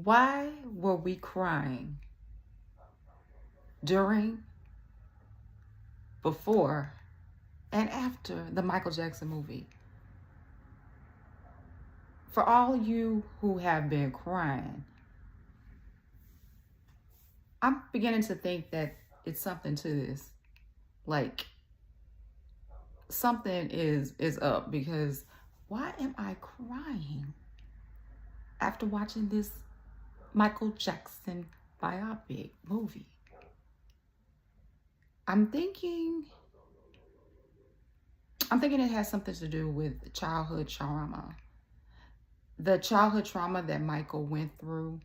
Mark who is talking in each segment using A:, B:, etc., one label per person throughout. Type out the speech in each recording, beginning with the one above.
A: Why were we crying during, before, and after the Michael Jackson movie? For all you who have been crying, I'm beginning to think that it's something to this. Like, something is up, because why am I crying after watching this Michael Jackson biopic movie? I'm thinking it has something to do with childhood trauma. The childhood trauma that Michael went through.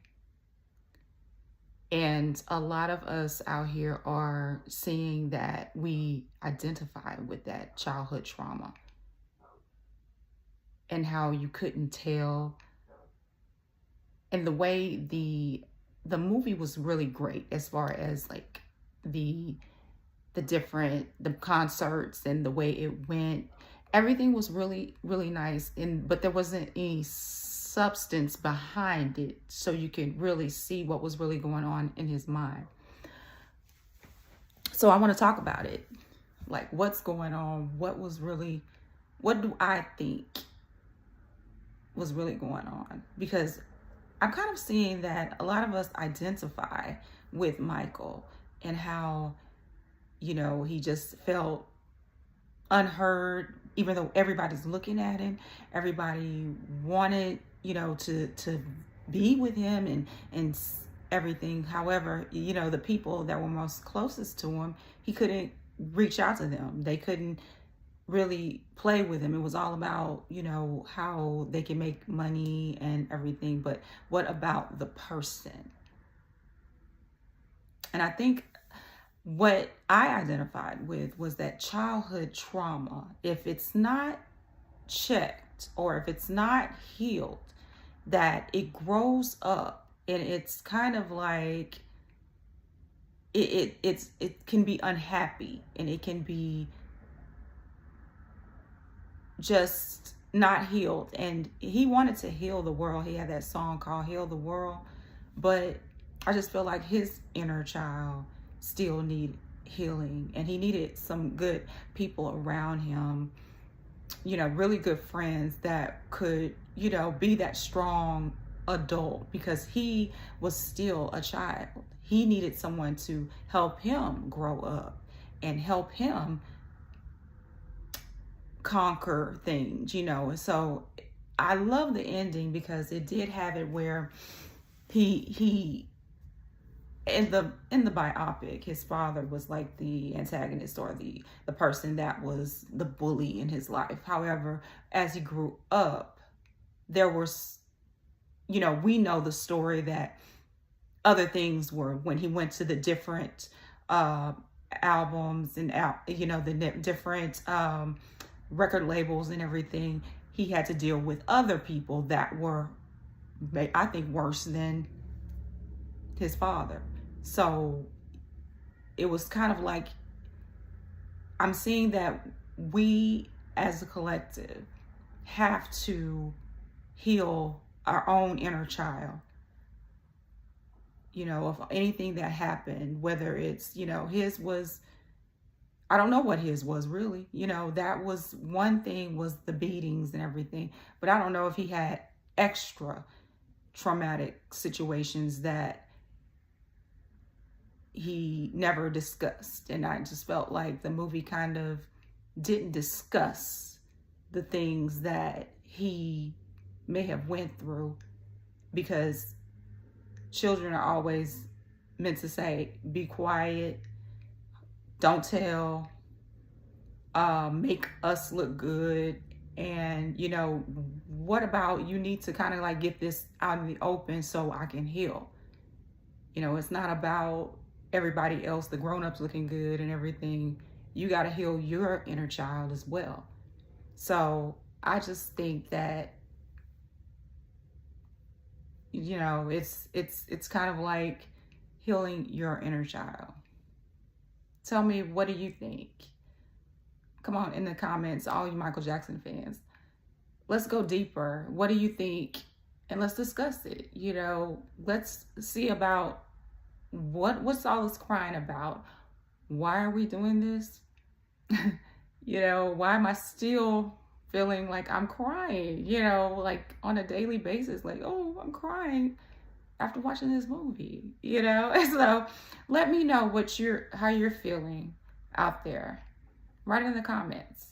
A: And a lot of us out here are seeing that we identify with that childhood trauma, and how you couldn't tell. And the way the movie was really great, as far as like the concerts and the way it went. Everything was really, really nice. But there wasn't any substance behind it, so you could really see what was really going on in his mind. So I want to talk about it. Like, what's going on? What do I think was really going on? Because I'm kind of seeing that a lot of us identify with Michael, and how, he just felt unheard, even though everybody's looking at him. Everybody wanted, to be with him and everything. However, the people that were most closest to him, he couldn't reach out to them. They couldn't really play with him. It was all about, how they can make money and everything. But what about the person? And I think what I identified with was that childhood trauma. If it's not checked, or if it's not healed, that it grows up, and it's kind of like it can be unhappy, and it can be just not healed. And he wanted to heal the world. He had that song called Heal the World. But I just feel like his inner child still need healing, and he needed some good people around him, really good friends that could, be that strong adult, because he was still a child. He needed someone to help him grow up and help him conquer things, So I love the ending, because it did have it where he in the biopic, his father was like the antagonist, or the person that was the bully in his life. However, as he grew up, there was, we know the story that other things were, when he went to the different albums and the different record labels and everything, he had to deal with other people that were, I think, worse than his father. So it was kind of like, I'm seeing that we as a collective have to heal our own inner child. Of anything that happened, whether it's, his was, I don't know what his was really. That was one thing, was the beatings and everything. But I don't know if he had extra traumatic situations that he never discussed. And I just felt like the movie kind of didn't discuss the things that he may have went through, because children are always meant to say, be quiet, don't tell, make us look good. And, what about, you need to kind of like get this out in the open so I can heal. It's not about everybody else, the grown-ups, looking good and everything. You got to heal your inner child as well. So I just think that, it's kind of like healing your inner child. Tell me, what do you think? Come on in the comments, all you Michael Jackson fans. Let's go deeper. What do you think and let's discuss it. Let's see about what's all this crying about. Why are we doing this? Why am I still feeling like I'm crying, like on a daily basis, like, oh, I'm crying after watching this movie, So let me know how you're feeling out there. Write it in the comments.